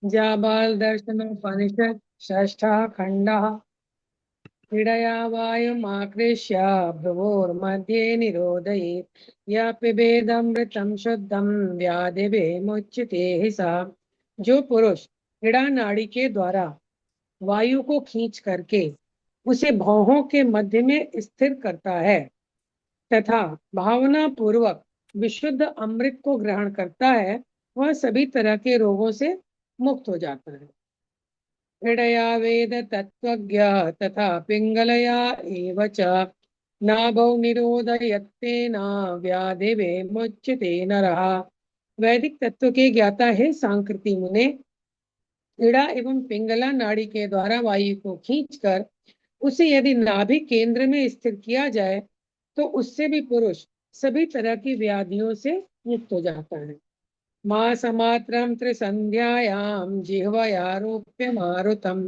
जाबाल दर्शनोपनिषत् षष्ठः खण्डः। क्रीडया वायुमाकृष्य भ्रुवोर्मध्ये निरोधयेत् यः पिबेदमृतं शुद्धं व्याधिभिर्मुच्यते हि सा। जो पुरुष क्रीड़ा नाड़ी के द्वारा वायु को खींच करके उसे भौहों के मध्य में स्थिर करता है तथा भावना पूर्वक विशुद्ध अमृत को ग्रहण करता है, वह सभी तरह के रोगों से मुक्त हो जाता है। क्रीडया वेद तत्त्वज्ञ तथा पिंगलया एव च नाभौ निरोधयत्तेन व्याधिभिर्मुच्यते नरः। वैदिक तत्व के ज्ञाता है सांकृति मुने क्रीड़ा एवं पिंगला नाड़ी के द्वारा वायु को खींचकर उसे यदि नाभि केंद्र में स्थिर किया जाए तो उससे भी पुरुष सभी तरह की व्याधियों से मुक्त हो जाता है। मासमात्रं त्रिसन्ध्यायां जिह्वयारोप्य मारुतम्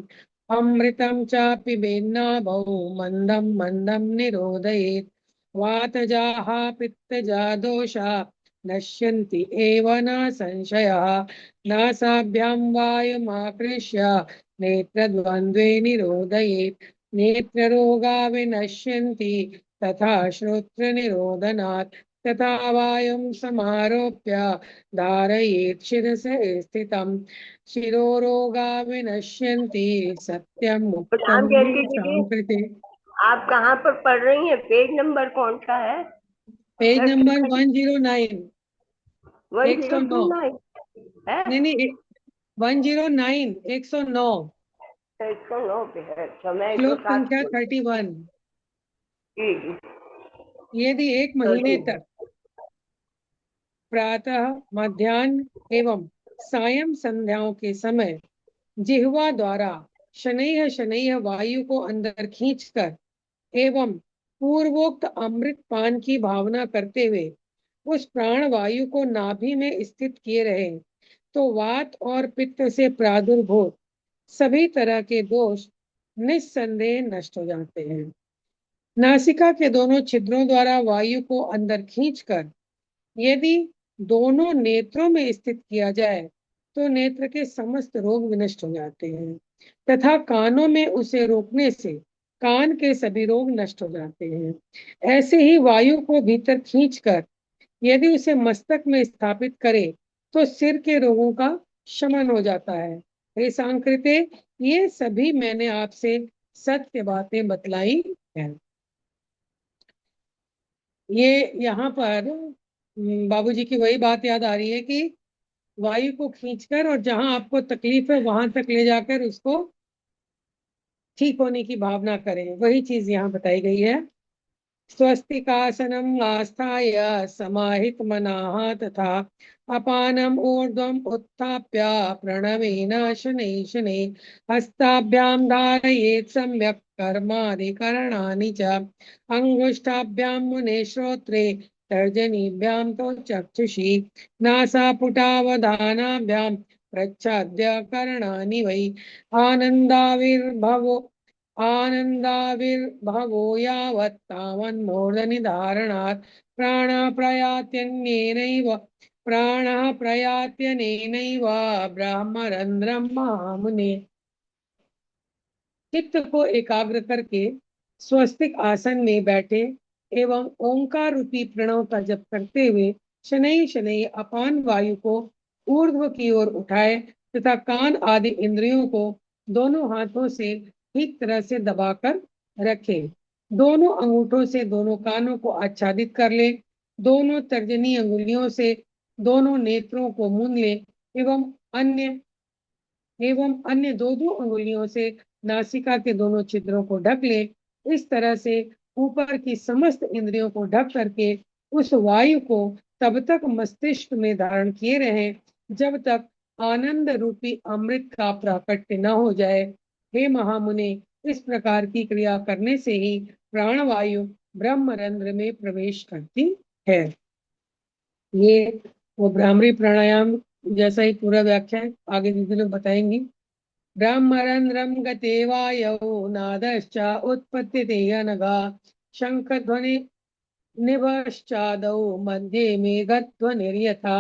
अमृतं चापि बेन्नाभौ मंदं मंदं निरोधयेत् वातजाः पित्तजा दोषा नश्यन्ति एव न संशयः नासाभ्यां वायुमाकृष्य नेत्रद्वन्द्वे निरोधयेत् नेत्ररोगा विनश्यन्ति तथा श्रोत्रनिरोधनात् तथा वायुं समारोप्य धारयेत् शिरसि स्थितं शिरोरोगा विनश्यन्ति सत्यं प्रणाम मुक्तं जयंती हि दीदी। सांकृते। आप कहाँ पर पढ़ रही हैं? पेज नंबर कौन सा है? पेज छठ नंबर खंड 109। One zero 109। टू नाइन है। नहीं नहीं, 109, 109। 109 पे है। अच्छा, मैं श्लोक 107 संख्या पे। 31। जी जी। यदि एक महीने चलिए। तक प्रातः, मध्याह्न एवं सायं संध्याओं के समय जिह्वा द्वारा शनैः शनैः वायु को अंदर खींचकर एवं पूर्वोक्त अमृत पान की भावना करते हुए उस प्राण वायु को नाभि में स्थित किए रहे तो वात और पित्त से प्रादुर्भूत सभी तरह के दोष निस्संदेह नष्ट हो जाते हैं। नासिका के दोनों छिद्रों द्वारा वायु को अंदर खींचकर यदि दोनों नेत्रों में स्थित किया जाए तो नेत्र के समस्त रोग विनष्ट हो जाते हैं तथा कानों में उसे रोकने से कान के सभी रोग नष्ट हो जाते हैं। ऐसे ही वायु को भीतर खींचकर यदि उसे मस्तक में स्थापित करे तो सिर के रोगों का शमन हो जाता है। हे सांकृते, ये सभी मैंने आपसे सत्य बातें बतलाई हैं। ये यहाँ पर बाबूजी की वही बात याद आ रही है कि वायु को खींचकर और जहां आपको तकलीफ है वहां तक ले जाकर उसको ठीक होने की भावना करें, वही चीज यहाँ बताई गई है। स्वस्तिकासनम आस्थाय समाहित मनाः तथा अपानम ऊर्ध्वम उत्थाप्य प्रणवेन शनैः शनैः हस्ताभ्यां धारयेत् सम्यक् कर्माधिकरणानि च अंगुष्ठाभ्यां मुने श्रोत्रे तर्जनीभ्यां तो चक्षुषी नासापुटावधानाभ्यां प्रच्छाद्य करणानि वै आनन्दाविर्भवो आनन्दाविर्भवो यावत् तावन्मूर्धनिधारणात् प्राणः प्रयात्यन्येनैव प्राणः प्रयात्यनेनैव ब्रह्मरन्ध्रं महामुने। चित्त को एकाग्र करके स्वस्तिक आसन में बैठे एवं ओंकार रूपी प्रणव का जप करते हुए शनैः शनैः अपान वायु को ऊर्ध्व की ओर उठाए तथा कान आदि इंद्रियों को दोनों हाथों से ठीक तरह से दबाकर रखे। दोनों अंगूठों से दोनों कानों को आच्छादित कर ले। दोनों तर्जनी अंगुलियों से दोनों नेत्रों को मूंद ले एवं अन्य दो दो अंगुलियों से नासिका के दोनों छिद्रों को ढक ले। इस तरह से ऊपर की समस्त इंद्रियों को ढक करके उस वायु को तब तक मस्तिष्क में धारण किए रहें जब तक आनंद रूपी अमृत का प्राकट्य न हो जाए। हे महामुने, इस प्रकार की क्रिया करने से ही प्राणवायु ब्रह्मरंध्र में प्रवेश करती है। ये वो भ्रामरी प्राणायाम जैसा ही पूरा व्याख्या है, आगे दीदी लोग बताएंगी। ब्रह्मरन्ध्रं गते वायौ नादश्च उत्पद्यते अनघा शङ्खध्वनि निभश्चादौ मध्ये मेघध्वनिर्यथा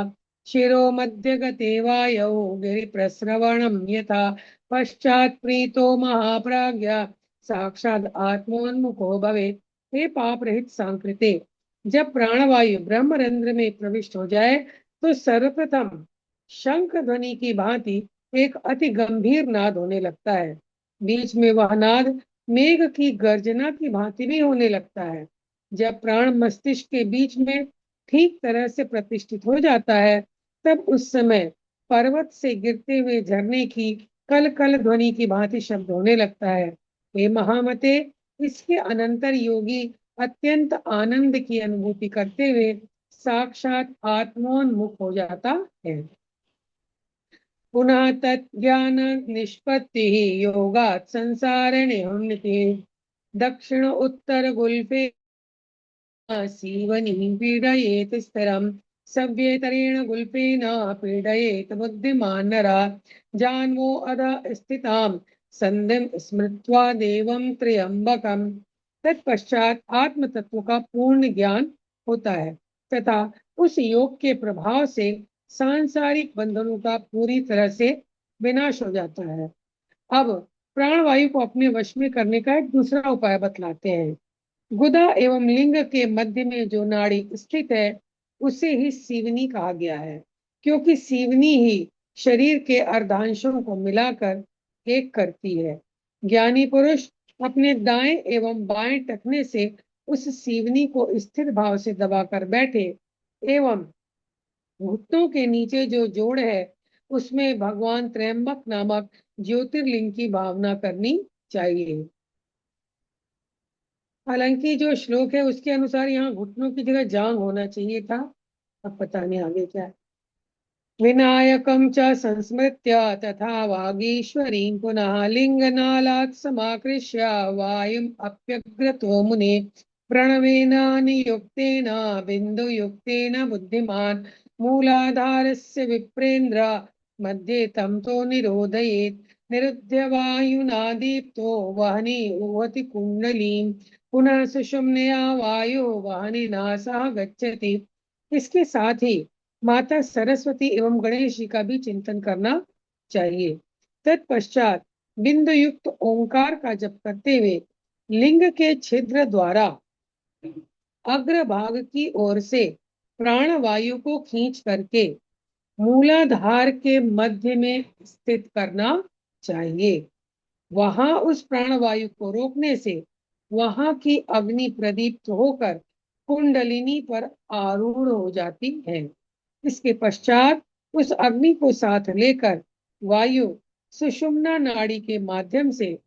शिरो मध्यगते वायौ गिरिप्रस्रवणं यथा पश्चात् प्रीतो महाप्राज्ञा साक्षात आत्मोन्मुखो भवेत्। हे पाप रहित सांकृते, जब प्राणवायु ब्रह्मरंध्र में प्रविष्ट हो जाए तो सर्वप्रथम शंख ध्वनि की भांति एक अति गंभीर नाद होने लगता है। बीच में वह नाद मेघ की गर्जना की भांति भी होने लगता है। जब प्राण मस्तिष्क के बीच में ठीक तरह से प्रतिष्ठित हो जाता है, तब उस समय पर्वत से गिरते हुए झरने की कल कल ध्वनि की भांति शब्द होने लगता है। हे महामते, इसके अनंतर योगी अत्यंत आनंद की अनुभूति करते हुए साक्षात आत्मोन्मुख हो जाता है। पुनः तज्ज्ञान निष्पत्ति योगात् संसार निवृत्ति दक्षिण उत्तर गुल्फे सीवनी पीडयेत स्थिरम सव्येतरेण गुल्फेन पीडयेत बुद्धिमान नरा जान्वो अध स्थिताम संधिम स्मृत्वा देवम त्र्यंबकम। तत्पश्चात आत्म तत्व का पूर्ण ज्ञान होता है तथा उस योग के प्रभाव से सांसारिक बंधनों का पूरी तरह से विनाश हो जाता है। अब प्राणवायु को अपने वश में करने का एक दूसरा उपाय बतलाते हैं। गुदा एवं लिंग के मध्य में जो नाड़ी स्थित है उसे ही सीवनी कहा गया है, क्योंकि सीवनी ही शरीर के अर्धांशों को मिलाकर एक करती है। ज्ञानी पुरुष अपने दाएं एवं बाएं टखने से उस सीवनी को स्थिर भाव से दबाकर बैठे एवं घुटनों के नीचे जो जोड़ है उसमें भगवान त्रयंबक नामक ज्योतिर्लिंग की भावना करनी चाहिए। हालांकि जो श्लोक है उसके अनुसार यहाँ घुटनों की जगह जांग होना चाहिए था, अब पता नहीं आगे क्या है। विनायकं च संस्मृत्य तथा वागीश्वरीं पुनः लिंगनालात् समाकृष्य वायुम् अप्यग्रतो मुने प्रणवेन नियुक्तेन बिन्दुयुक्तेन बुद्धिमान् मूलाधारस्य विप्रेन्द्र मध्ये तं तो निरोधयेत् निरुध्य वायुना दीप्तो वह्नि उवति कुण्डलीं पुनः सुषुम्नया वायु वह्निना सह गच्छति। इसके साथ ही माता सरस्वती एवं गणेश जी का भी चिंतन करना चाहिए। तत्पश्चात बिंदु युक्त ओंकार का जप करते हुए लिंग के छिद्र द्वारा अग्रभाग की ओर से प्राण वायु को खींच करके मूलाधार के मध्य में स्थित करना चाहिए। वहां उस प्राणवायु को रोकने से वहां की अग्नि प्रदीप्त होकर कुंडलिनी पर आरूढ़ हो जाती है। इसके पश्चात उस अग्नि को साथ लेकर वायु सुषुम्ना नाड़ी के माध्यम से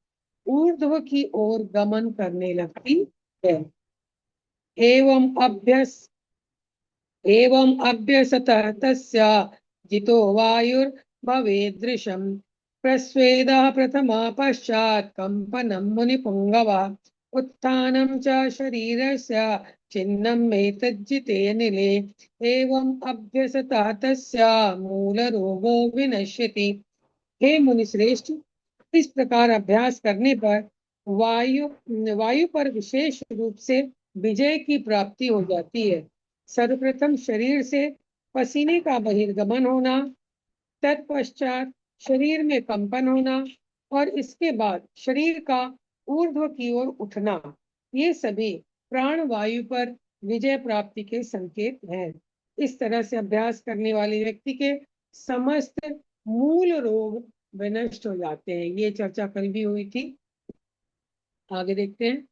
ऊर्ध्व की ओर गमन करने लगती है। एवं अभ्यस एवं अभ्यसतः तस्य जितो वायुर्भवेदृशं प्रस्वेदः प्रथमः पश्चात् कंपनं मुनिपुंगवः उत्थानं च शरीरस्य छिन्नम् एतज्जिते निले एवं अभ्यसतः तस्य मूलरोगो विनश्यति। हे मुनिश्रेष्ठ, इस प्रकार अभ्यास करने पर वायु वायु पर विशेष रूप से विजय की प्राप्ति हो जाती है। सर्वप्रथम शरीर से पसीने का बहिर्गमन होना, तत्पश्चात शरीर में कंपन होना और इसके बाद शरीर का ऊर्ध्व की ओर उठना, ये सभी प्राण वायु पर विजय प्राप्ति के संकेत हैं। इस तरह से अभ्यास करने वाले व्यक्ति के समस्त मूल रोग विनष्ट हो जाते हैं। ये चर्चा कल भी हुई थी, आगे देखते हैं।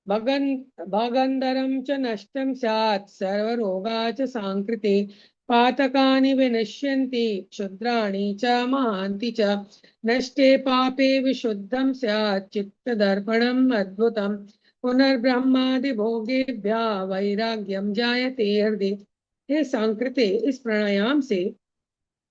भगंधरं च नष्टं स्यात् सर्वरोगा च सांकृते पातकानि विनश्यन्ति क्षुद्राणि च महान्ति च नष्टे पापे विशुद्धं स्यात् चित्तदर्पणम् अद्भुतम् पुनर्ब्रह्मादि भोगेभ्यः वैराग्यं जायते हृदि। हे सांकृते, इस प्राणायाम से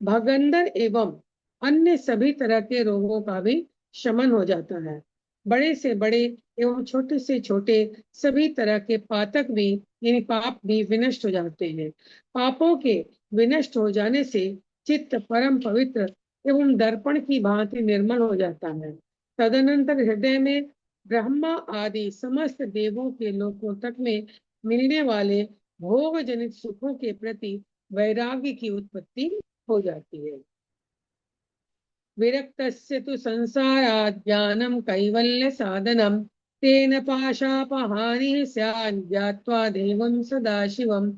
भगंदर एवं अन्य सभी तरह के रोगों का भी शमन हो जाता है। बड़े से बड़े एवं छोटे से छोटे सभी तरह के पातक भी यानी पाप भी विनष्ट हो जाते हैं। पापों के विनष्ट हो जाने से चित्त परम पवित्र एवं दर्पण की भांति निर्मल हो जाता है। तदनंतर हृदय में ब्रह्मा आदि समस्त देवों के लोकों तक में मिलने वाले भोग जनित सुखों के प्रति वैराग्य की उत्पत्ति हो जाती है। विरक्तस्य तु संसारात् ज्ञानं कैवल्य साधनं तेन पाशापहानिः स्यात् ज्ञात्वा देवं सदाशिवम्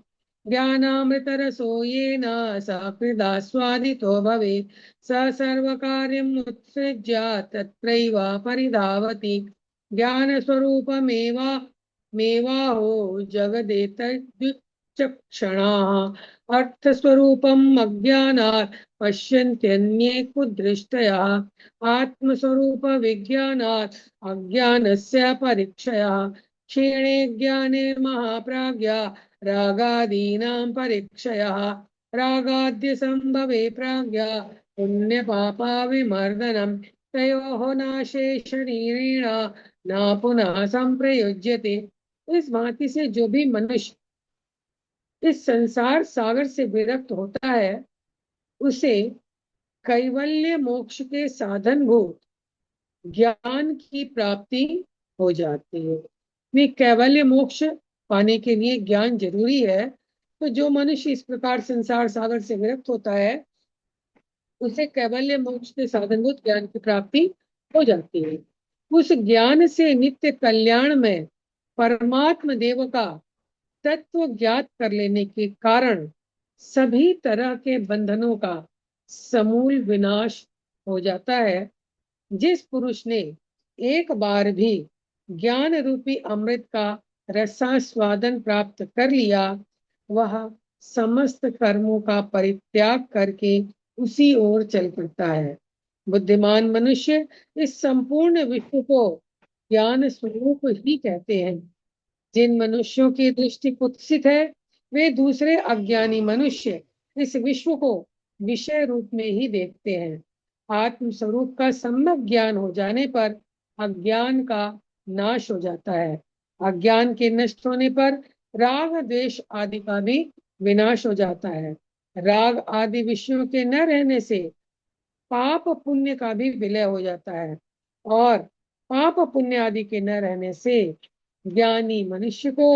ज्ञानामृतरसो येन सकृदास्वादितो भवेत् स सर्वकार्यम् उत्सृज्य तत्रैव परिधावति ज्ञानस्वरूपमेवा मेवाहो जगदेतद्विचक्षणाः अर्थस्वरूपम् अज्ञानात् पश्यन्त्यन्ये कुदृष्टया आत्मस्वरूप विज्ञानात् अज्ञानस्य परीक्षया क्षीणे ज्ञाने महाप्राज्ञा रागादीनां परीक्षया रागाद्य संभवे प्राज्ञा पुण्य पापा विमर्दनम तयोः नाशे शरीरेण न पुनः संप्रयुज्यते। इस भांति से जो भी मनुष्य इस संसार सागर से विरक्त होता है उसे कैवल्य मोक्ष के साधन भूत ज्ञान की प्राप्ति हो जाती है। वे कैवल्य मोक्ष पाने के लिए ज्ञान जरूरी है। तो जो मनुष्य इस प्रकार संसार सागर से विरक्त होता है उसे कैवल्य मोक्ष के साधनभूत ज्ञान की प्राप्ति हो जाती है। उस ज्ञान से नित्य कल्याण में परमात्म देव का तत्व ज्ञात कर लेने के कारण सभी तरह के बंधनों का समूल विनाश हो जाता है। जिस पुरुष ने एक बार भी ज्ञान रूपी अमृत का रसास्वादन प्राप्त कर लिया वह समस्त कर्मों का परित्याग करके उसी ओर चल पड़ता है। बुद्धिमान मनुष्य इस संपूर्ण विश्व को ज्ञान स्वरूप ही कहते हैं। जिन मनुष्यों की दृष्टि कुत्सित है वे दूसरे अज्ञानी मनुष्य इस विश्व को विषय रूप में ही देखते हैं। आत्म स्वरूप का सम्यक ज्ञान हो जाने पर अज्ञान का नाश हो जाता है। अज्ञान के नष्ट होने पर राग द्वेष आदि का भी विनाश हो जाता है। राग आदि विषयों के न रहने से पाप पुण्य का भी विलय हो जाता है और पाप पुण्य आदि के न रहने से ज्ञानी मनुष्य को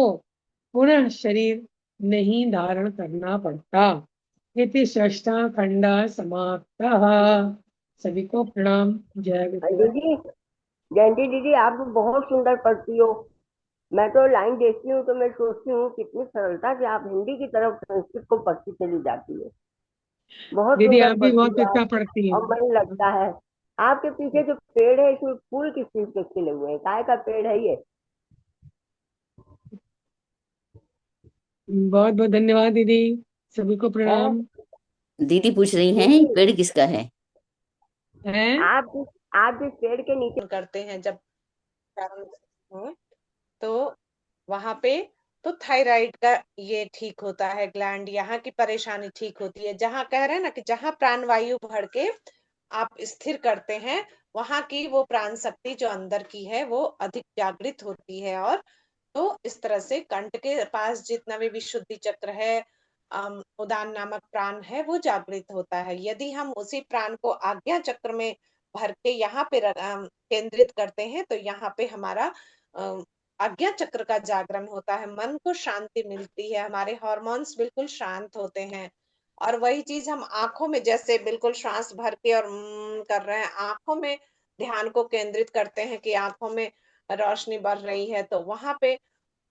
पुनः शरीर नहीं धारण करना पड़ता। इति षष्ठा खंडा समाप्तः। सभी को प्रणाम। जय गुरुदेव। दीदी, जयंती दीदी, आप तो बहुत सुंदर पढ़ती हो। मैं तो लाइन देखती हूँ तो मैं सोचती हूँ कितनी सरलता से आप हिंदी की तरफ संस्कृत को पढ़ती चली जाती है। बहुत दीदी सुंदर आप भी पढ़ती बहुत है अच्छा आप, पढ़ती हैं। और मन लगता है। आपके पीछे जो पेड़ है इसमें फूल किस चीज के खिले हुए हैं? काय का पेड़ है ये? बहुत बहुत धन्यवाद दीदी। सभी को है प्रणाम। दीदी पूछ रही हैं दीदी, ये पेड़ किसका है। हैं? आप जिस पेड़ के नीचे करते हैं जब प्रारंभ हो, तो वहां पे तो थायराइड का ये ठीक होता है, ग्लैंड, यहाँ की परेशानी ठीक होती है। जहाँ कह रहे हैं ना कि जहाँ प्राणवायु भर के आप स्थिर करते हैं वहां की वो प्राण शक्ति जो अंदर की है वो अधिक जागृत होती है। और तो इस तरह से कंठ के पास जितना भी विशुद्धि चक्र है, उदान नामक प्राण है, वो जागृत होता है। यदि हम उसी प्राण को आज्ञा चक्र में भर के यहाँ पे केंद्रित करते हैं तो यहाँ पे हमारा आज्ञा चक्र का जागरण होता है, मन को शांति मिलती है, हमारे हार्मोन्स बिल्कुल शांत होते हैं। और वही चीज हम आंखों में जैसे बिल्कुल श्वास भर के और कर रहे हैं, आंखों में ध्यान को केंद्रित करते हैं कि आंखों में रोशनी बढ़ रही है, तो वहां पे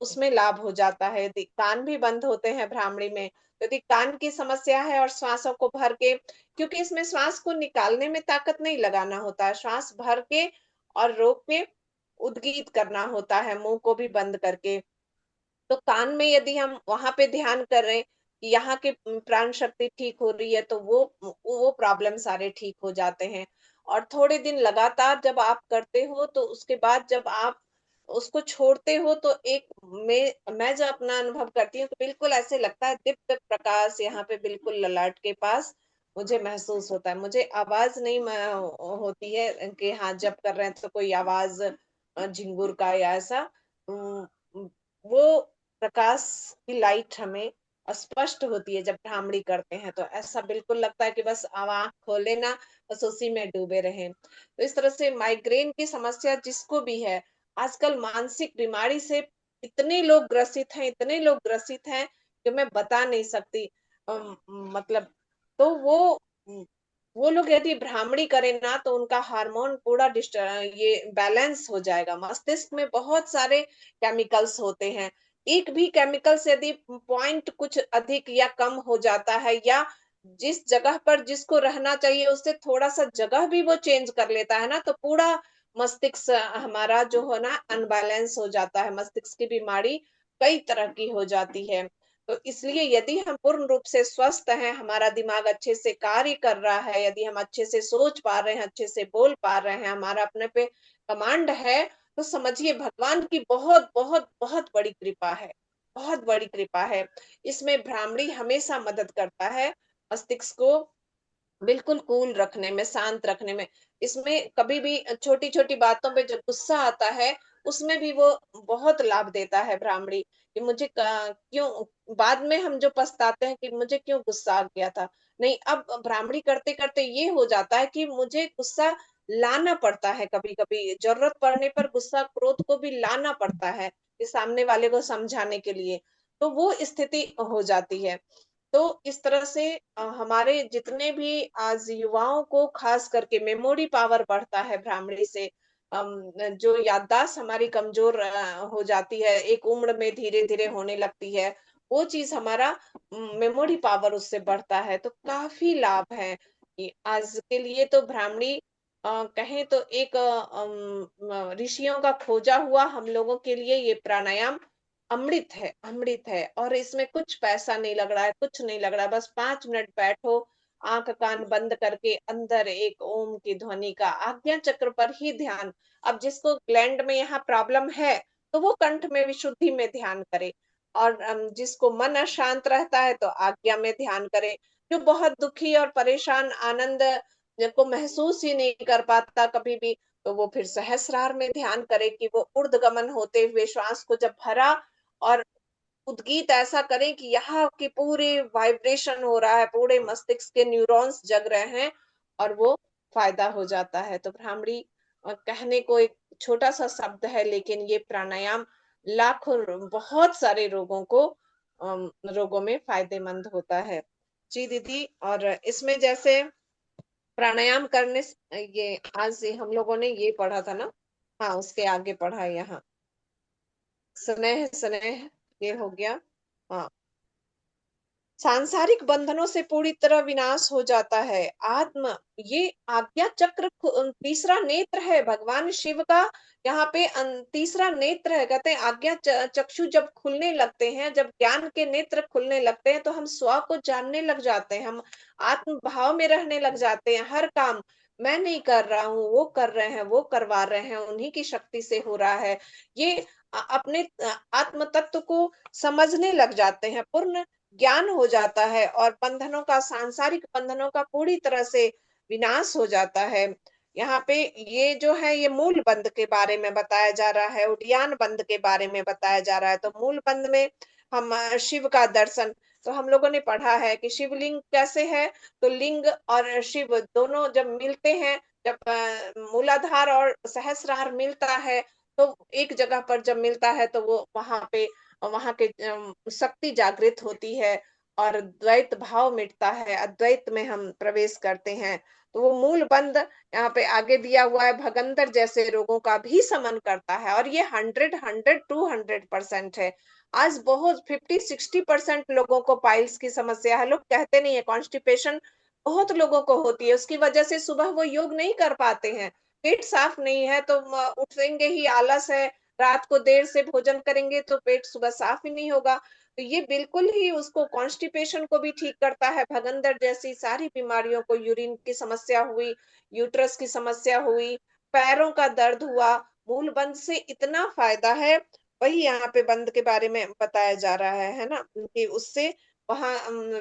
उसमें लाभ हो जाता है। यदि कान भी बंद होते हैं भ्रामरी में, तो यदि कान की समस्या है और श्वासों को भर के, क्योंकि इसमें श्वास को निकालने में ताकत नहीं लगाना होता है, श्वास भर के और रोक के उद्गीत करना होता है मुंह को भी बंद करके। तो कान में यदि हम वहां पे ध्यान कर रहे हैं कि यहाँ के प्राण शक्ति ठीक हो रही है तो वो प्रॉब्लम सारे ठीक हो जाते हैं। और थोड़े दिन लगातार जब आप करते हो तो उसके बाद जब आप उसको छोड़ते हो तो एक मैं जो अपना अनुभव करती हूँ तो बिल्कुल ऐसे लगता है दिव्य प्रकाश यहाँ पे बिल्कुल ललाट के पास मुझे महसूस होता है। मुझे आवाज नहीं होती है कि हाँ जब कर रहे हैं तो कोई आवाज झिंगुर का या ऐसा, वो प्रकाश की लाइट हमें स्पष्ट होती है जब भ्रामरी करते हैं। तो ऐसा बिल्कुल लगता है कि बस आंख खोले ना, बस उसी में डूबे रहें। तो इस तरह से माइग्रेन की समस्या जिसको भी है, आजकल मानसिक बीमारी से इतने लोग ग्रसित हैं, इतने लोग ग्रसित हैं कि मैं बता नहीं सकती। मतलब तो वो लोग यदि भ्रामरी करें ना तो उनका हार्मोन पूरा ये बैलेंस हो जाएगा। मस्तिष्क में बहुत सारे केमिकल्स होते हैं, एक भी केमिकल से यदि पॉइंट कुछ अधिक या कम हो जाता है, या जिस जगह पर जिसको रहना चाहिए उससे थोड़ा सा जगह भी वो चेंज कर लेता है ना, तो पूरा मस्तिष्क हमारा जो है ना अनबैलेंस हो जाता है। मस्तिष्क की बीमारी कई तरह की हो जाती है। तो इसलिए यदि हम पूर्ण रूप से स्वस्थ हैं, हमारा दिमाग अच्छे से कार्य कर रहा है, यदि हम अच्छे से सोच पा रहे हैं, अच्छे से बोल पा रहे हैं, हमारा अपने पे कमांड है, तो समझिए भगवान की बहुत बहुत बहुत बड़ी कृपा है, बहुत बड़ी कृपा है। इसमें भ्रामरी हमेशा मदद करता है मस्तिष्क को बिल्कुल कूल रखने में, शांत रखने में। इसमें कभी भी छोटी छोटी बातों पे जब गुस्सा आता है, उसमें भी वो बहुत लाभ देता है भ्रामरी, कि मुझे क्यों बाद में हम जो पछताते हैं कि मुझे क्यों गुस्सा आ गया था, नहीं, अब भ्रामरी करते करते ये हो जाता है कि मुझे गुस्सा लाना पड़ता है, कभी कभी जरूरत पड़ने पर गुस्सा क्रोध को भी लाना पड़ता है कि सामने वाले को समझाने के लिए, तो वो स्थिति हो जाती है। तो इस तरह से हमारे जितने भी आज युवाओं को खास करके मेमोरी पावर बढ़ता है भ्रामरी से। जो याददाश्त हमारी कमजोर हो जाती है, एक उम्र में धीरे धीरे होने लगती है, वो चीज हमारा मेमोरी पावर उससे बढ़ता है, तो काफी लाभ है। आज के लिए तो भ्रामरी कहें तो एक ऋषियों का खोजा हुआ हम लोगों के लिए ये प्राणायाम अमृत है, अमृत है। और इसमें कुछ पैसा नहीं लग रहा है, कुछ नहीं लग रहा है, बस 5 मिनट बैठो, आंख कान बंद करके अंदर एक ओम की ध्वनि का आज्ञा चक्र पर ही ध्यान। अब जिसको ग्लैंड में यहाँ प्रॉब्लम है, तो वो कंठ में विशुद्धि में ध्यान करे, और जिसको मन अशांत रहता है तो आज्ञा में ध्यान करे। जो बहुत दुखी और परेशान, आनंद जिनको महसूस ही नहीं कर पाता कभी भी, तो वो फिर सहस्रार में ध्यान करे, कि वो ऊर्ध्वगमन होते हुए श्वास को जब भरा और उद्गीत ऐसा करें कि यहाँ की पूरी वाइब्रेशन हो रहा है, पूरे मस्तिष्क के न्यूरॉन्स जग रहे हैं, और वो फायदा हो जाता है। तो भ्रामरी कहने को एक छोटा सा शब्द है, लेकिन ये प्राणायाम लाखों बहुत सारे रोगों को रोगों में फायदेमंद होता है। जी दीदी, और इसमें जैसे प्राणायाम करने ये आज हम लोगों ने ये पढ़ा था ना, हाँ उसके आगे पढ़ा है यहाँ, स्नेह स्नेह, ये हो गया। हाँ, सांसारिक बंधनों से पूरी तरह विनाश हो जाता है आत्म, ये आज्ञा चक्र तीसरा नेत्र है भगवान शिव का। यहाँ पे तीसरा नेत्र है, कहते हैं आज्ञा चक्षु जब खुलने लगते हैं, जब ज्ञान के नेत्र खुलने लगते हैं, तो हम स्व को जानने लग जाते हैं, हम आत्म भाव में रहने लग जाते हैं। हर काम मैं नहीं कर रहा हूँ, वो कर रहे हैं, वो करवा रहे हैं, उन्हीं की शक्ति से हो रहा है। ये अपने आत्म तत्व को समझने लग जाते हैं, पूर्ण ज्ञान हो जाता है, और बंधनों का, सांसारिक बंधनों का पूरी तरह से विनाश हो जाता है। यहाँ पे ये जो है, ये मूल बंध के बारे में बताया जा रहा है, उद्यान बंध के बारे में बताया जा रहा है। तो मूल बंध में हम शिव का दर्शन, तो हम लोगों ने पढ़ा है कि शिवलिंग कैसे है, तो लिंग और शिव दोनों जब मिलते हैं, जब मूलाधार और सहस्रार मिलता है, तो एक जगह पर जब मिलता है, तो वो वहां के शक्ति जागृत होती है, और द्वैत भाव मिटता है, अद्वैत में हम प्रवेश करते हैं। तो वो मूल बंध यहाँ पे आगे दिया हुआ है, भगंदर जैसे रोगों का भी समन करता है, और ये 100 200% है। आज बहुत 50 60% लोगों को पाइल्स की समस्या है, लोग कहते नहीं है, कॉन्स्टिपेशन बहुत लोगों को होती है, उसकी वजह से सुबह वो योग नहीं कर पाते हैं, पेट साफ नहीं है, तो उठेंगे ही आलस है, रात को देर से भोजन करेंगे तो पेट सुबह साफ ही नहीं होगा। तो ये बिल्कुल ही उसको कॉन्स्टिपेशन को भी ठीक करता है, भगंदर जैसी सारी बीमारियों को, यूरिन की समस्या हुई, यूट्रस की समस्या हुई, पैरों का दर्द हुआ, मूल बंद से इतना फायदा है। वही यहाँ पे बंद के बारे में बताया जा रहा है ना, कि उससे वहां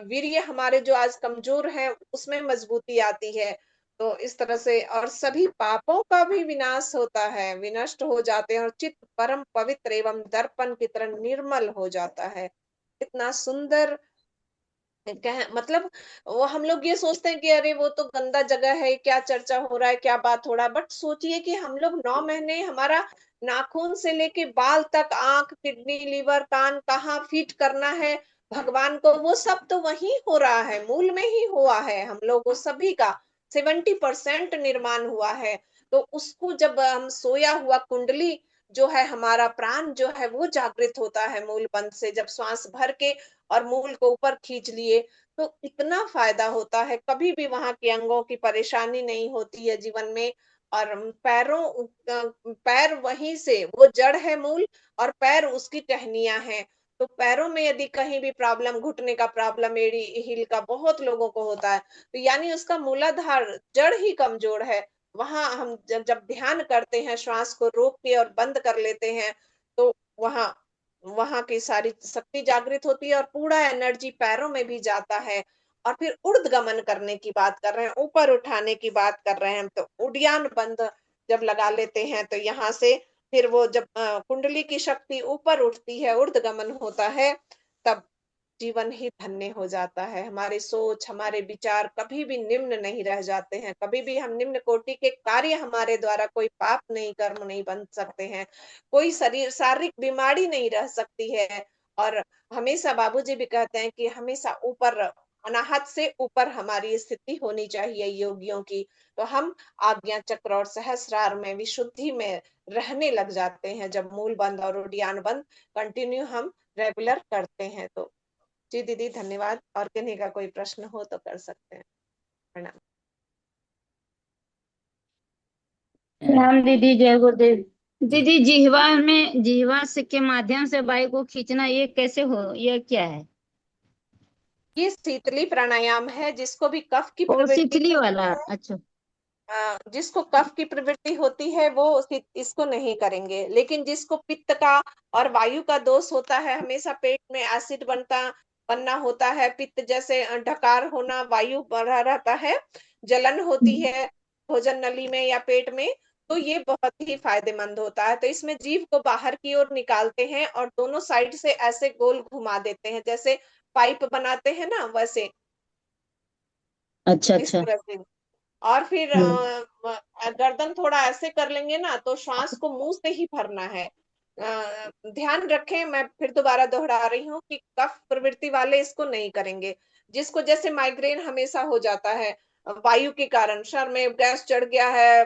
वीर्य हमारे जो आज कमजोर है उसमें मजबूती आती है। तो इस तरह से, और सभी पापों का भी विनाश होता है, विनष्ट हो जाते हैं, और चित्त परम पवित्र एवं दर्पण की तरह निर्मल हो जाता है। इतना सुंदर मतलब, वो हम लोग ये सोचते हैं कि अरे वो तो गंदा जगह है, क्या चर्चा हो रहा है, क्या बात हो रहा है, बट सोचिए कि हम लोग 9 महीने हमारा नाखून से लेके बाल तक, आंख, किडनी, लीवर, कान कहाँ फिट करना है, भगवान को, वो सब तो वही हो रहा है, मूल में ही हुआ है। हम लोगों सभी का 70% निर्माण हुआ है। तो उसको जब हम सोया हुआ कुंडली जो है, हमारा प्राण जो है वो जागृत होता है मूल बंध से, जब श्वास भर के और मूल को ऊपर खींच लिए, तो इतना फायदा होता है। कभी भी वहां के अंगों की परेशानी नहीं होती है जीवन में। और पैर वहीं से, वो जड़ है मूल, और पैर उसकी टहनियां हैं। तो पैरों में यदि कहीं भी प्रॉब्लम, घुटने का प्रॉब्लम, एड़ी हील का बहुत लोगों को होता है, तो यानी उसका मूलाधार, जड़ ही कमजोर है। वहां हम जब ध्यान करते हैं, श्वास को रोक के और बंद कर लेते हैं, तो वहां वहां की सारी शक्ति जागृत होती है और पूरा एनर्जी पैरों में भी जाता है। और फिर ऊर्ध्व गमन करने की बात कर रहे हैं, ऊपर उठाने की बात कर रहे हैं हम, तो उड्डयन बंद जब लगा लेते हैं, तो यहाँ से फिर वो जब कुंडली की शक्ति ऊपर उठती है, ऊर्ध्व गमन होता है, तब जीवन ही धन्य हो जाता है। हमारे सोच, हमारे विचार कभी भी निम्न नहीं रह जाते हैं। कभी भी हम निम्न कोटि के कार्य, हमारे द्वारा कोई पाप नहीं, कर्म नहीं बन सकते हैं। कोई शरीर शारीरिक बीमारी नहीं रह सकती है। और हमेशा बाबूजी भी कहते हैं कि हमेशा ऊपर, अनाहत से ऊपर हमारी स्थिति होनी चाहिए योगियों की। तो हम आज्ञा चक्र और सहस्रार में, विशुद्धि में रहने लग जाते हैं, जब मूल बंद और उड्डयन बंद कंटिन्यू हम रेगुलर करते हैं। तो जी दीदी धन्यवाद। और किन्हीं का कोई प्रश्न हो तो कर सकते हैं। प्रणाम। राम दीदी, जय गुरुदेव। दीदी, जिह्वा से के माध्यम से वायु को खींचना, ये कैसे हो, ये क्या है? ये शीतली प्राणायाम है। जिसको भी कफ की ओ, प्रवृत्ति, शीतली वाला, अच्छा। जिसको कफ की प्रवृत्ति होती है वो इसको नहीं करेंगे। लेकिन जिसको पित्त का और वायु का दोष होता है, हमेशा पेट में एसिड बनना होता है, पित्त जैसे ढकार होना, वायु बढ़ा रहता है, जलन होती है भोजन नली में या पेट में, तो ये बहुत ही फायदेमंद होता है। तो इसमें जीभ को बाहर की ओर निकालते हैं और दोनों साइड से ऐसे गोल घुमा देते हैं, जैसे पाइप बनाते हैं ना, वैसे अच्छा इस अच्छा। तरह से। और फिर गर्दन थोड़ा ऐसे कर लेंगे ना, तो श्वास को मुंह से ही भरना है। ध्यान रखें, मैं फिर दोबारा दोहरा रही हूँ कि कफ प्रवृत्ति वाले इसको नहीं करेंगे। जिसको जैसे माइग्रेन हमेशा हो जाता है वायु के कारण, सर में गैस चढ़ गया है,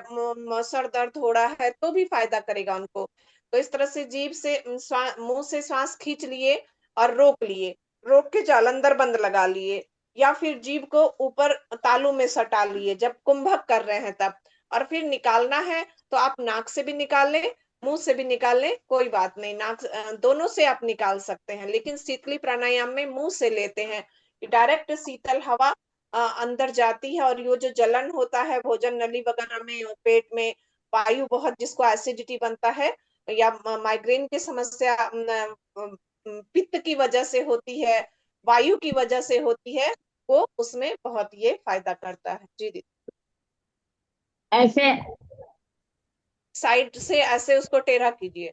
सर दर्द हो रहा है, तो भी फायदा करेगा उनको। तो इस तरह से जीभ से मुंह से श्वास खींच लिए और रोक लिए, रोक के जालंधर बंद लगा लिए, या फिर जीभ को ऊपर तालू में सटा लिए जब कुंभक कर रहे हैं तब। और फिर निकालना है तो आप नाक से भी निकाल लें, मुंह से भी निकाल लें, कोई बात नहीं, नाक दोनों से आप निकाल सकते हैं। लेकिन शीतली प्राणायाम में मुंह से लेते हैं, डायरेक्ट शीतल हवा अंदर जाती है, और ये जो जलन होता है भोजन नली वगैरह में, पेट में वायु बहुत, जिसको एसिडिटी बनता है, या माइग्रेन की समस्या पित्त की वजह से होती है, वायु की वजह से होती है, वो उसमें बहुत ये फायदा करता है। जी दीदी, ऐसे साइड से ऐसे उसको टेढ़ा कीजिए,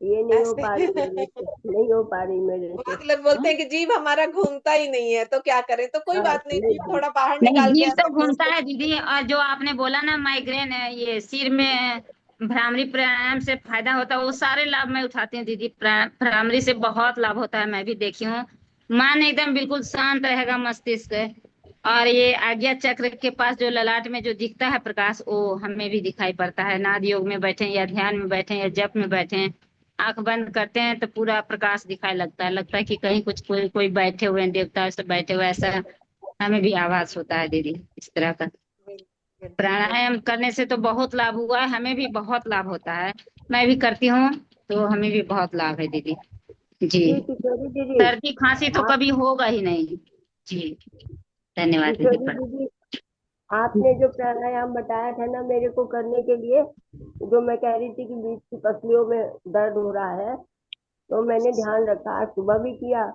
ये नहीं हो ऐसे। पा रही मेरे से, नहीं हो पा रही मेरे से। बहुत लोग बोलते हैं कि जीभ हमारा घूमता ही नहीं है, तो क्या करें? तो कोई बात नहीं, जीभ नहीं, थोड़ा बाहर नहीं, निकाल के जीभ तो ऐसे मुंह घूमता से। है दीदी। और जो आपने बोला ना, माइग्रेन है, ये सिर में भ्रामरी प्राणायाम से फायदा होता है, वो सारे लाभ मैं उठाती हूँ दीदी। भ्रामरी से बहुत लाभ होता है, मैं भी देखी हूँ। मन एकदम बिल्कुल शांत रहेगा, मस्तिष्क। और ये आज्ञा चक्र के पास जो ललाट में जो दिखता है प्रकाश, वो हमें भी दिखाई पड़ता है। नाद योग में बैठे या ध्यान में बैठे या जप में बैठे, आंख बंद करते हैं तो पूरा प्रकाश दिखाई लगता है कि कहीं कुछ कोई कोई बैठे हुए हैं, देवता से बैठे हुए, ऐसा हमें भी आभास होता है दीदी, इस तरह का। बिल्कुल। प्राणायाम करने से तो बहुत लाभ हुआ है, हमें भी बहुत लाभ होता है। मैं भी करती हूँ, तो हमें भी बहुत लाभ है दीदी। जी। जी किशोरी दीदी, सर्दी खांसी तो आप कभी होगा ही नहीं। जी। धन्यवाद दीदी। किशोरी दीदी, आपने जो प्राणायाम बताया था ना मेरे को करने के लिए, जो मैं कह रही थी कि बीच की पसलियों में दर्द हो रहा है, तो मैंने ध्यान रखा, आज सुबह भी किया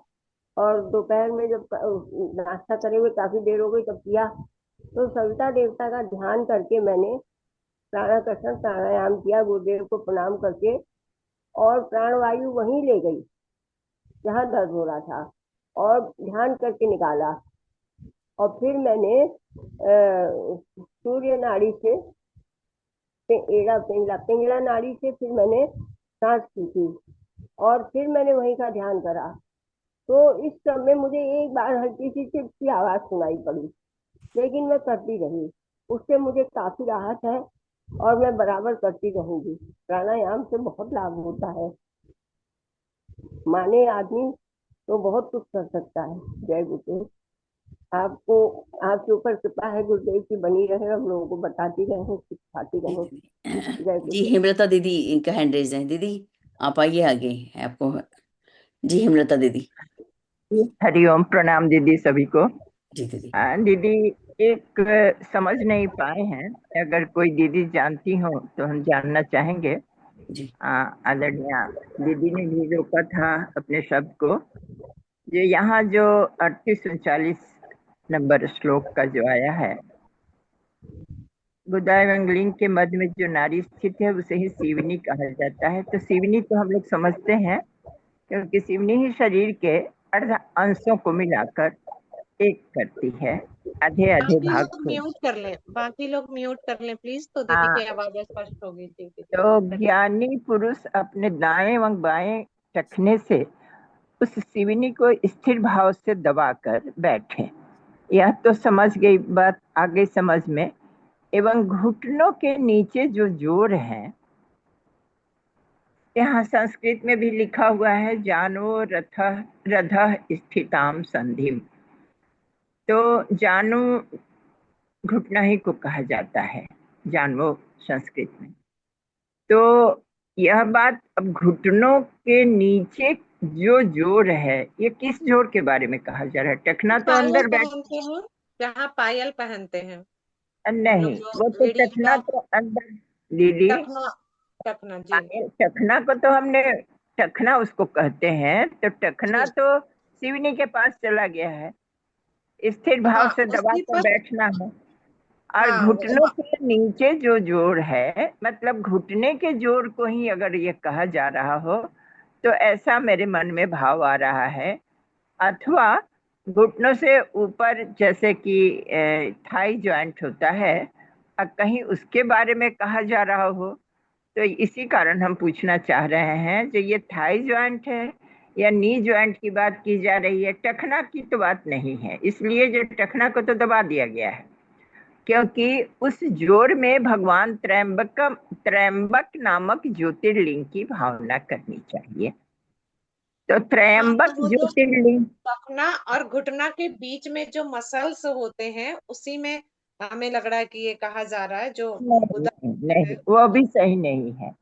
और दोपहर में जब नाश्ता करे हुए काफी देर हो गई तब किया। तो सविता देवता का ध्यान करके मैंने प्राणाकर्षण प्राणायाम किया, गुरुदेव को प्रणाम करके, और प्राणवायु वहीं ले गई जहाँ दर्द हो रहा था, और ध्यान करके निकाला। और फिर मैंने सूर्य नाड़ी से एड़ा पिंगला पिंगला नाड़ी से फिर मैंने सांस खींची, और फिर मैंने वहीं का ध्यान करा। तो इस समय मुझे एक बार हल्की सी चिप की आवाज सुनाई पड़ी, लेकिन मैं करती रही। उससे मुझे काफी राहत है और मैं बराबर करती रहूंगी। प्राणायाम से बहुत लाभ होता है, माने आदमी तो बहुत कुछ कर सकता है। जय गुरुदेव। आपको, आपके ऊपर कृपा है गुरुदेव की बनी रहे, हम लोगों को बताती रहे, सिखाती जी रहे। दीदी। जय जी गुरुदेव। हेमलता दीदी का हैंड रेज है। दीदी आप आइए आगे, आपको। जी हेमलता दीदी। हरिओम, प्रणाम दीदी सभी को। जी दीदी। हाँ दीदी, एक समझ नहीं पाए हैं, अगर कोई दीदी जानती हो तो हम जानना चाहेंगे। जी आदरणीय दीदी ने भी रोका था अपने शब्द को। ये यहाँ जो 3839 नंबर श्लोक का जो आया है, गुदा एवं लिंग के मध्य में जो नारी स्थित है उसे ही सीवनी कहा जाता है। तो सीवनी तो हम लोग समझते हैं, क्योंकि सीवनी ही शरीर के अर्ध अंशों को मिलाकर एक करती है, आधे आधे बाकी भाग लोग को। म्यूट कर लें, बाकी लोग म्यूट कर लें प्लीज, तो दीदी हाँ, की आवाज स्पष्ट होगी। जी दीदी। तो ज्ञानी पुरुष अपने दाएं एवं बाएं टखने से उस सिवनी को स्थिर भाव से दबाकर बैठे। यह तो समझ गई बात, आगे समझ में। एवं घुटनों के नीचे जो जोर है, यहाँ संस्कृत में भी लिखा हुआ है, जानो रथ रथ स्थिताम संधिम। तो जानो घुटना ही को कहा जाता है, जानवो संस्कृत में। तो यह बात, अब घुटनों के नीचे जो जोड़ है, ये किस जोड़ के बारे में कहा जा रहा है? टखना तो पायल अंदर बैठ, पहनते हैं, जहाँ पायल पहनते हैं हम लोग, नहीं, जो वो तो लेडीज टखना का तो अंदर दीदी। टखना। टखना जी। टखना को तो हमने, टखना उसको कहते हैं, तो टखना जी तो शिवनी के पास चला गया है, स्थिर भाव हाँ, से दबा उसी कर पर। बैठना है। और हाँ घुटनों के नीचे जो जोड़ है, मतलब घुटने के जोड़ को ही अगर ये कहा जा रहा हो, तो ऐसा मेरे मन में भाव आ रहा है। अथवा घुटनों से ऊपर, जैसे कि थाई जॉइंट होता है, कहीं उसके बारे में कहा जा रहा हो। तो इसी कारण हम पूछना चाह रहे हैं, जो ये थाई जॉइंट है या नी जॉइंट की बात की जा रही है, टखना की तो बात नहीं है। इसलिए जो टखना को तो दबा दिया गया है, क्योंकि उस जोड़ में भगवान त्रयंबक नामक ज्योतिर्लिंग की भावना करनी चाहिए। तो हाँ, तो त्रयंबक वो जो ज्योतिर्लिंग, टखना और घुटना के बीच में जो मसल्स होते हैं, उसी में हमें लग रहा है कि ये कहा जा रहा है, जो नहीं उदर नहीं, है। वो भी सही नहीं है।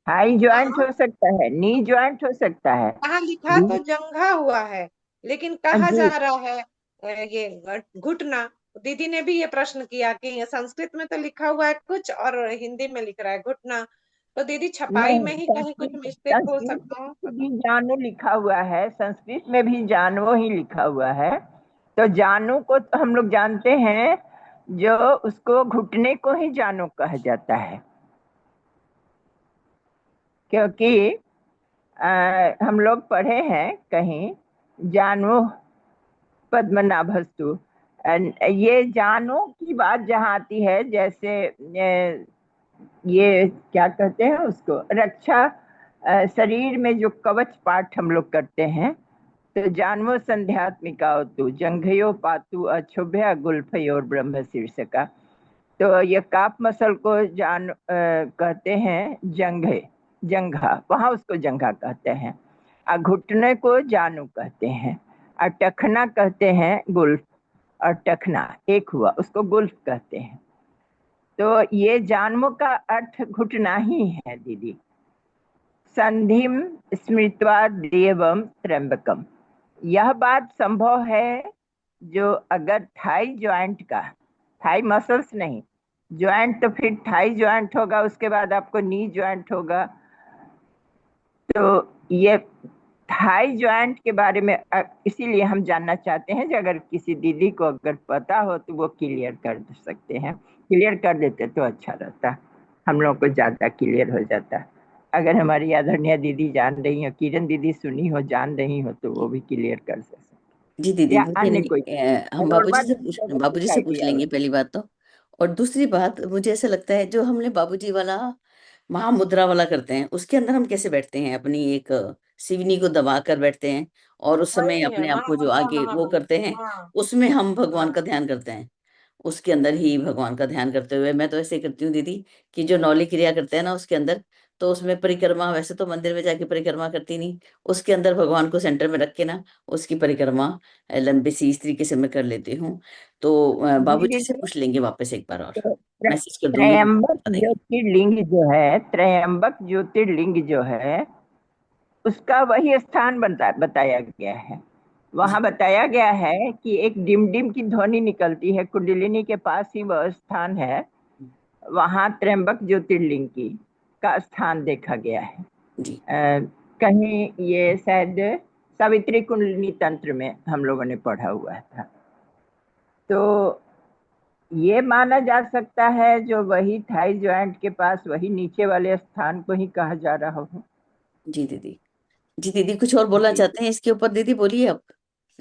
हाई ज्वाइंट हाँ, हो सकता है, नी ज्वाइंट हो सकता है। यहाँ लिखा तो दी- जंघा हुआ है, लेकिन कहा जी जा रहा है ये घुटना। दीदी ने भी ये प्रश्न किया कि ये संस्कृत में तो लिखा हुआ है कुछ और हिंदी में लिख रहा है घुटना। तो दीदी छपाई नहीं, में ही कहीं कुछ संस्कृत मिस्टेक हो संस्कृत सकता है। में भी जानो लिखा हुआ है, संस्कृत में भी जानवो ही लिखा हुआ है। तो जानू को तो हम लोग जानते हैं, जो उसको घुटने को ही जानू कहा जाता है, क्योंकि हम लोग पढ़े हैं कहीं, जानू पद्मनाभस्तु। ये जानू की बात जहाँ आती है, जैसे ये क्या कहते हैं उसको, रक्षा, शरीर में जो कवच पाठ हम लोग करते हैं, तो जानवो संध्यात्मिका तु जंघयो पातु अक्षुभ्य गुल्फयोर ब्रह्म शीर्षका। तो ये काप मसल को कहते हैं जंघे, जंघा, वहां उसको जंघा कहते हैं। और घुटने को जानू कहते हैं, और टखना कहते हैं गुल्फ। और टखना एक हुआ, उसको गुल्फ कहते हैं। तो ये जानवों का अर्थ घुटना ही है दीदी। संधिम स्मृत्वा देवम त्र्यंबकम, यह बात संभव है। जो अगर थाई ज्वाइंट का, थाई मसल्स नहीं, ज्वाइंट, तो फिर थाई ज्वाइंट होगा, उसके बाद आपको नी ज्वाइंट होगा। तो ये थाई ज्वाइंट के बारे में इसीलिए हम जानना चाहते हैं, कि अगर किसी दीदी को अगर पता हो तो वो क्लियर कर सकते हैं, क्लियर कर देते तो अच्छा रहता, हम लोग को ज्यादा क्लियर हो जाता। अगर हमारी आदरणीय दीदी जान रही हो, किरण दीदी सुनी हो, जान रही हो, तो वो भी क्लियर कर सकते, जी दीदी, या मुझे अन्य नहीं कोई हम नॉर्मल बाबूजी कुछ से पूछ आइडिया हो। लेंगे पहली बात तो। और दूसरी बात, मुझे ऐसा लगता है जो हमने बाबूजी वाला महामुद्रा वाला करते हैं, उसके अंदर हम कैसे बैठते हैं अपनी एक शिवनी को दबा कर बैठते हैं और उस समय वही है अपने आप को जो महामंत्र आगे वो महामंत्र। करते हैं, हाँ उसमें हम भगवान हाँ का ध्यान करते हैं। उसके अंदर ही भगवान का ध्यान करते हुए मैं तो ऐसे करती हूँ दीदी कि जो नौली क्रिया करते हैं ना उसके अंदर, तो उसमें परिक्रमा, वैसे तो मंदिर में जाके परिक्रमा करती नहीं, उसके अंदर भगवान को सेंटर में रख के ना उसकी परिक्रमा लंबी सी इस तरीके से मैं कर लेती हूँ। तो बाबूजी दीदी से जी, पूछ लेंगे वापस एक बार और तो मैसेज कर दूंगी, वो त्रयंबक बता देंगे। ज्योतिर्लिंग जो है, त्रयंबक ज्योतिर्लिंग जो है, उसका वही स्थान बताया गया है। जी वहां बताया गया है कि एक डिम डिम की ध्वनि निकलती है, कुंडलिनी के पास ही वह स्थान है। वहां त्र्यंबक ज्योतिर्लिंग की का स्थान देखा गया है। जी कहीं ये शायद सावित्री कुंडलिनी तंत्र में हम लोगों ने पढ़ा हुआ था। तो ये माना जा सकता है जो वही थाई ज्वाइंट के पास, वही नीचे वाले स्थान को ही कहा जा रहा हो। जी दीदी। जी दीदी, कुछ और बोलना जी चाहते हैं इसके ऊपर? दीदी बोलिए आप,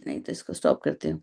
नहीं तो इसको स्टॉप करते हो।